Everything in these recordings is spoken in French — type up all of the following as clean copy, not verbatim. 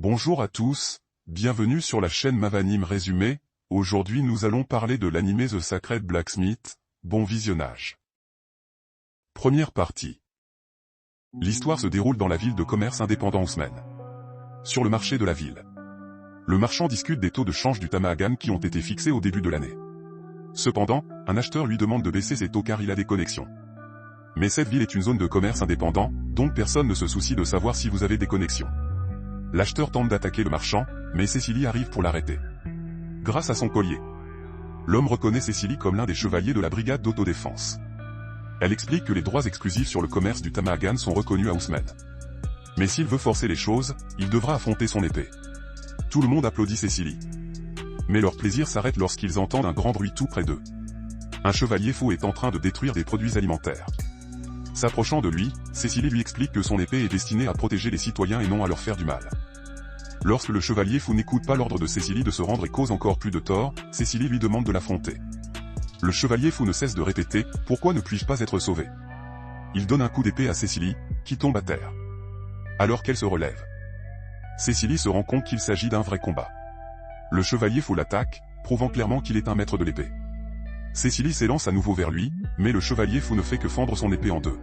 Bonjour à tous, bienvenue sur la chaîne Mavanime Résumé. Aujourd'hui nous allons parler de l'anime The Sacred Blacksmith. Bon visionnage. Première partie. L'histoire se déroule dans la ville de commerce indépendant Ousmen. Sur le marché de la ville. Le marchand discute des taux de change du Tamahagan qui ont été fixés au début de l'année. Cependant, un acheteur lui demande de baisser ses taux car il a des connexions. Mais cette ville est une zone de commerce indépendant, donc personne ne se soucie de savoir si vous avez des connexions. L'acheteur tente d'attaquer le marchand, mais Cécilie arrive pour l'arrêter. Grâce à son collier. L'homme reconnaît Cécilie comme l'un des chevaliers de la brigade d'autodéfense. Elle explique que les droits exclusifs sur le commerce du Tamahagan sont reconnus à Ousmen. Mais s'il veut forcer les choses, il devra affronter son épée. Tout le monde applaudit Cécilie. Mais leur plaisir s'arrête lorsqu'ils entendent un grand bruit tout près d'eux. Un chevalier fou est en train de détruire des produits alimentaires. S'approchant de lui, Cécilie lui explique que son épée est destinée à protéger les citoyens et non à leur faire du mal. Lorsque le chevalier fou n'écoute pas l'ordre de Cécilie de se rendre et cause encore plus de tort, Cécilie lui demande de l'affronter. Le chevalier fou ne cesse de répéter « Pourquoi ne puis-je pas être sauvé ?» Il donne un coup d'épée à Cécilie, qui tombe à terre. Alors qu'elle se relève. Cécilie se rend compte qu'il s'agit d'un vrai combat. Le chevalier fou l'attaque, prouvant clairement qu'il est un maître de l'épée. Cécilie s'élance à nouveau vers lui, mais le chevalier fou ne fait que fendre son épée en deux.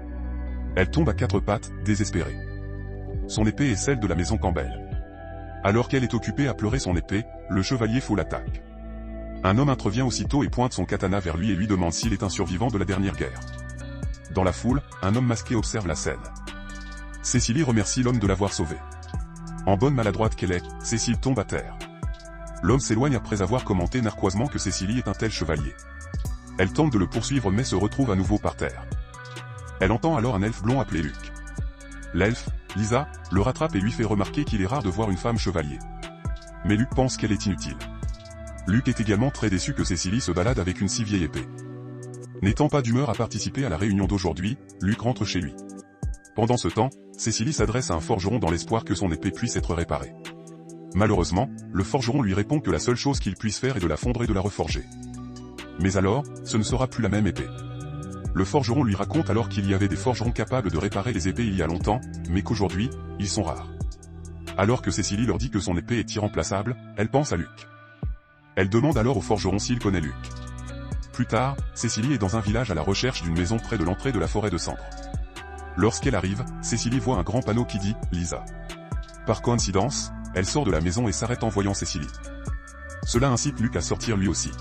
Elle tombe à quatre pattes, désespérée. Son épée est celle de la maison Campbell. Alors qu'elle est occupée à pleurer son épée, le chevalier fou l'attaque. Un homme intervient aussitôt et pointe son katana vers lui et lui demande s'il est un survivant de la dernière guerre. Dans la foule, un homme masqué observe la scène. Cécilie remercie l'homme de l'avoir sauvé. En bonne maladroite qu'elle est, Cécile tombe à terre. L'homme s'éloigne après avoir commenté narquoisement que Cécilie est un tel chevalier. Elle tente de le poursuivre mais se retrouve à nouveau par terre. Elle entend alors un elfe blond appelé Luc. L'elfe, Lisa, le rattrape et lui fait remarquer qu'il est rare de voir une femme chevalier. Mais Luc pense qu'elle est inutile. Luc est également très déçu que Cécilie se balade avec une si vieille épée. N'étant pas d'humeur à participer à la réunion d'aujourd'hui, Luc rentre chez lui. Pendant ce temps, Cécilie s'adresse à un forgeron dans l'espoir que son épée puisse être réparée. Malheureusement, le forgeron lui répond que la seule chose qu'il puisse faire est de la fondre et de la reforger. Mais alors, ce ne sera plus la même épée. Le forgeron lui raconte alors qu'il y avait des forgerons capables de réparer les épées il y a longtemps, mais qu'aujourd'hui, ils sont rares. Alors que Cécilie leur dit que son épée est irremplaçable, elle pense à Luc. Elle demande alors au forgeron s'il connaît Luc. Plus tard, Cécilie est dans un village à la recherche d'une maison près de l'entrée de la forêt de cendres. Lorsqu'elle arrive, Cécilie voit un grand panneau qui dit « Lisa ». Par coïncidence, elle sort de la maison et s'arrête en voyant Cécilie. Cela incite Luc à sortir lui aussi.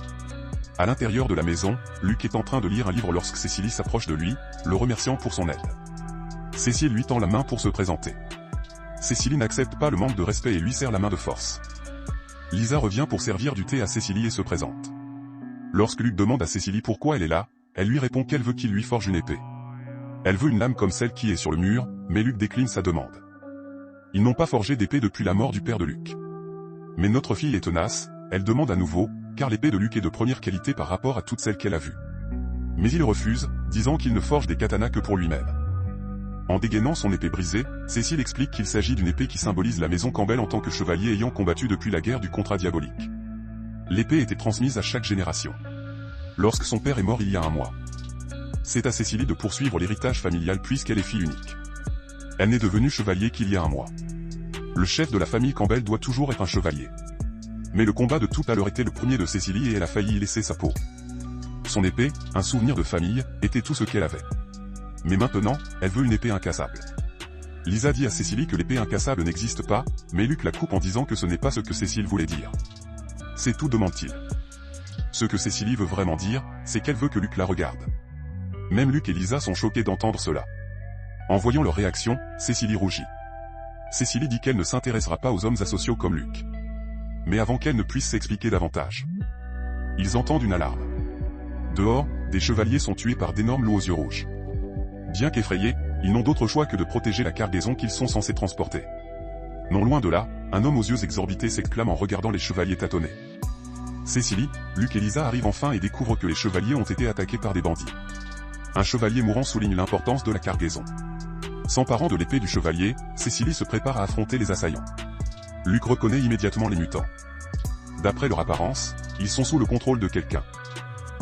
À l'intérieur de la maison, Luc est en train de lire un livre lorsque Cécilie s'approche de lui, le remerciant pour son aide. Cécile lui tend la main pour se présenter. Cécilie n'accepte pas le manque de respect et lui serre la main de force. Lisa revient pour servir du thé à Cécilie et se présente. Lorsque Luc demande à Cécilie pourquoi elle est là, elle lui répond qu'elle veut qu'il lui forge une épée. Elle veut une lame comme celle qui est sur le mur, mais Luc décline sa demande. Ils n'ont pas forgé d'épée depuis la mort du père de Luc. Mais notre fille est tenace, elle demande à nouveau, car l'épée de Luc est de première qualité par rapport à toutes celles qu'elle a vues. Mais il refuse, disant qu'il ne forge des katanas que pour lui-même. En dégainant son épée brisée, Cécile explique qu'il s'agit d'une épée qui symbolise la maison Campbell en tant que chevalier ayant combattu depuis la guerre du contrat diabolique. L'épée était transmise à chaque génération. Lorsque son père est mort il y a un mois. C'est à Cécilie de poursuivre l'héritage familial puisqu'elle est fille unique. Elle n'est devenue chevalier qu'il y a un mois. Le chef de la famille Campbell doit toujours être un chevalier. Mais le combat de tout à l'heure était le premier de Cécilie et elle a failli y laisser sa peau. Son épée, un souvenir de famille, était tout ce qu'elle avait. Mais maintenant, elle veut une épée incassable. Lisa dit à Cécilie que l'épée incassable n'existe pas, mais Luc la coupe en disant que ce n'est pas ce que Cécile voulait dire. C'est tout, demande-t-il. Ce que Cécilie veut vraiment dire, c'est qu'elle veut que Luc la regarde. Même Luc et Lisa sont choqués d'entendre cela. En voyant leur réaction, Cécilie rougit. Cécilie dit qu'elle ne s'intéressera pas aux hommes asociaux comme Luc. Mais avant qu'elle ne puisse s'expliquer davantage. Ils entendent une alarme. Dehors, des chevaliers sont tués par d'énormes loups aux yeux rouges. Bien qu'effrayés, ils n'ont d'autre choix que de protéger la cargaison qu'ils sont censés transporter. Non loin de là, un homme aux yeux exorbités s'exclame en regardant les chevaliers tâtonner. Cécilie, Luc et Lisa arrivent enfin et découvrent que les chevaliers ont été attaqués par des bandits. Un chevalier mourant souligne l'importance de la cargaison. S'emparant de l'épée du chevalier, Cécilie se prépare à affronter les assaillants. Luc reconnaît immédiatement les mutants. D'après leur apparence, ils sont sous le contrôle de quelqu'un.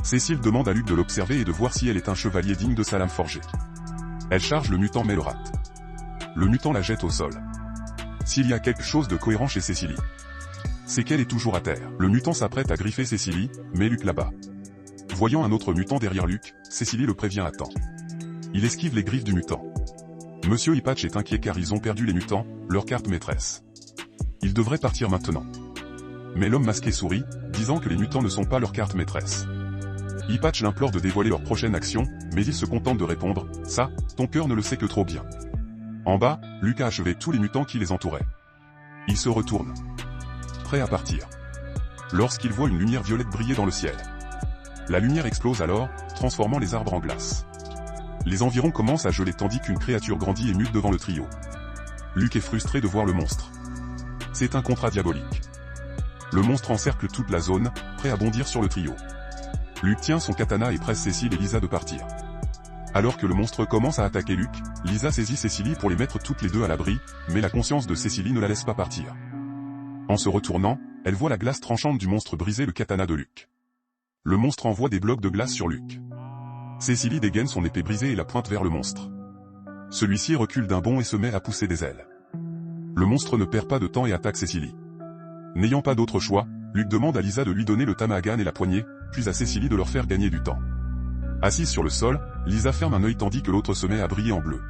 Cécile demande à Luc de l'observer et de voir si elle est un chevalier digne de sa lame forgée. Elle charge le mutant mais le rate. Le mutant la jette au sol. s'il y a quelque chose de cohérent chez Cécilie, c'est qu'elle est toujours à terre. Le mutant s'apprête à griffer Cécilie, mais Luke l'abat. Voyant un autre mutant derrière Luke, Cécilie le prévient à temps. Il esquive les griffes du mutant. Monsieur Hippatch est inquiet car ils ont perdu les mutants, leur carte maîtresse. Ils devraient partir maintenant. Mais l'homme masqué sourit, disant que les mutants ne sont pas leur carte maîtresse. Hippatch l'implore de dévoiler leur prochaine action, mais il se contente de répondre « Ça, ton cœur ne le sait que trop bien ». En bas, Luke a achevé tous les mutants qui les entouraient. Il se retourne, prêt à partir, lorsqu'il voit une lumière violette briller dans le ciel. La lumière explose alors, transformant les arbres en glace. Les environs commencent à geler tandis qu'une créature grandit et mute devant le trio. Luke est frustré de voir le monstre. C'est un contrat diabolique. Le monstre encercle toute la zone, prêt à bondir sur le trio. Luke tient son katana et presse Cécile et Lisa de partir. Alors que le monstre commence à attaquer Luke, Lisa saisit Cécilie pour les mettre toutes les deux à l'abri, mais la conscience de Cécilie ne la laisse pas partir. En se retournant, elle voit la glace tranchante du monstre briser le katana de Luke. Le monstre envoie des blocs de glace sur Luke. Cécilie dégaine son épée brisée et la pointe vers le monstre. Celui-ci recule d'un bond et se met à pousser des ailes. Le monstre ne perd pas de temps et attaque Cécilie. N'ayant pas d'autre choix, Luke demande à Lisa de lui donner le tamagan et la poignée, puis à Cécilie de leur faire gagner du temps. Assise sur le sol, Lisa ferme un œil tandis que l'autre se met à briller en bleu.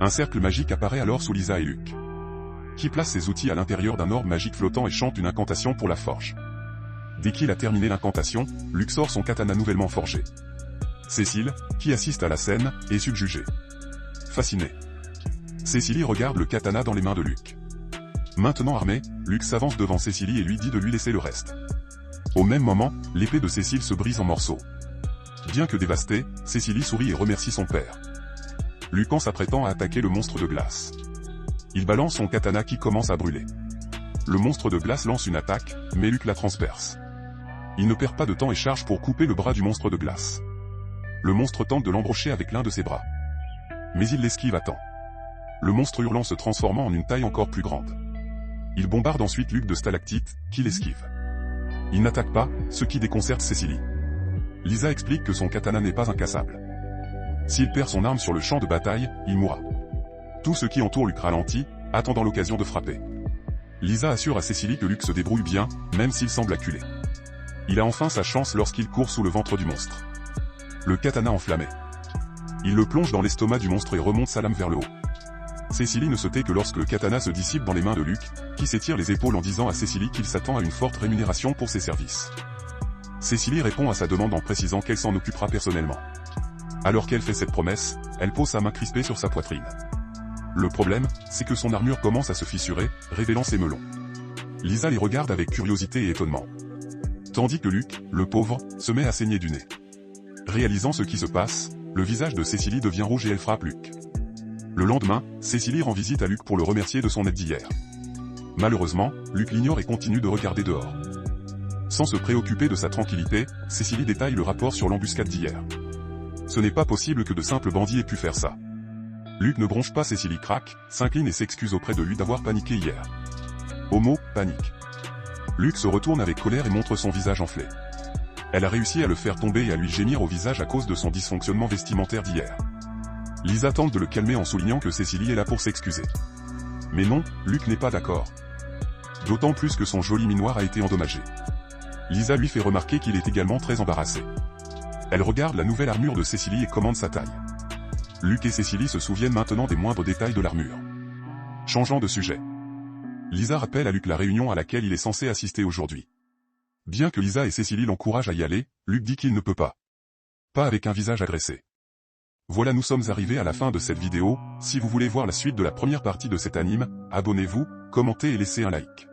Un cercle magique apparaît alors sous Lisa et Luke, qui place ses outils à l'intérieur d'un orbe magique flottant et chante une incantation pour la forge. Dès qu'il a terminé l'incantation, Luke sort son katana nouvellement forgé. Cécile, qui assiste à la scène, est subjuguée. Fascinée. Cécilie regarde le katana dans les mains de Luke. Maintenant armé, Luke s'avance devant Cécilie et lui dit de lui laisser le reste. Au même moment, l'épée de Cécile se brise en morceaux. Bien que dévastée, Cécilie sourit et remercie son père. Luke en s'apprêtant à attaquer le monstre de glace. Il balance son katana qui commence à brûler. Le monstre de glace lance une attaque, mais Luke la transperce. Il ne perd pas de temps et charge pour couper le bras du monstre de glace. Le monstre tente de l'embrocher avec l'un de ses bras. Mais il l'esquive à temps. Le monstre hurlant se transformant en une taille encore plus grande. Il bombarde ensuite Luke de stalactites, qui l'esquive. Il n'attaque pas, ce qui déconcerte Cécilie. Lisa explique que son katana n'est pas incassable. S'il perd son arme sur le champ de bataille, il mourra. Tout ce qui entoure Luke ralentit, attendant l'occasion de frapper. Lisa assure à Cécilie que Luke se débrouille bien, même s'il semble acculé. Il a enfin sa chance lorsqu'il court sous le ventre du monstre. Le katana enflammé. Il le plonge dans l'estomac du monstre et remonte sa lame vers le haut. Cécilie ne se tait que lorsque le katana se dissipe dans les mains de Luke, qui s'étire les épaules en disant à Cécilie qu'il s'attend à une forte rémunération pour ses services. Cécilie répond à sa demande en précisant qu'elle s'en occupera personnellement. Alors qu'elle fait cette promesse, elle pose sa main crispée sur sa poitrine. Le problème, c'est que son armure commence à se fissurer, révélant ses melons. Lisa les regarde avec curiosité et étonnement. Tandis que Luke, le pauvre, se met à saigner du nez. Réalisant ce qui se passe, le visage de Cécilie devient rouge et elle frappe Luke. Le lendemain, Cécilie rend visite à Luke pour le remercier de son aide d'hier. Malheureusement, Luke l'ignore et continue de regarder dehors. Sans se préoccuper de sa tranquillité, Cécilie détaille le rapport sur l'embuscade d'hier. Ce n'est pas possible que de simples bandits aient pu faire ça. Luke ne bronche pas Cécilie craque, s'incline et s'excuse auprès de lui d'avoir paniqué hier. Au mot « panique ». Luke se retourne avec colère et montre son visage enflé. Elle a réussi à le faire tomber et à lui gémir au visage à cause de son dysfonctionnement vestimentaire d'hier. Lisa tente de le calmer en soulignant que Cécilie est là pour s'excuser. Mais non, Luke n'est pas d'accord. D'autant plus que son joli minoir a été endommagé. Lisa lui fait remarquer qu'il est également très embarrassé. Elle regarde la nouvelle armure de Cécilie et commande sa taille. Luke et Cécilie se souviennent maintenant des moindres détails de l'armure. Changeant de sujet. Lisa rappelle à Luke la réunion à laquelle il est censé assister aujourd'hui. Bien que Lisa et Cécilie l'encouragent à y aller, Luke dit qu'il ne peut pas. Pas avec un visage agressé. Voilà, nous sommes arrivés à la fin de cette vidéo. Si vous voulez voir la suite de la première partie de cet anime, abonnez-vous, commentez et laissez un like.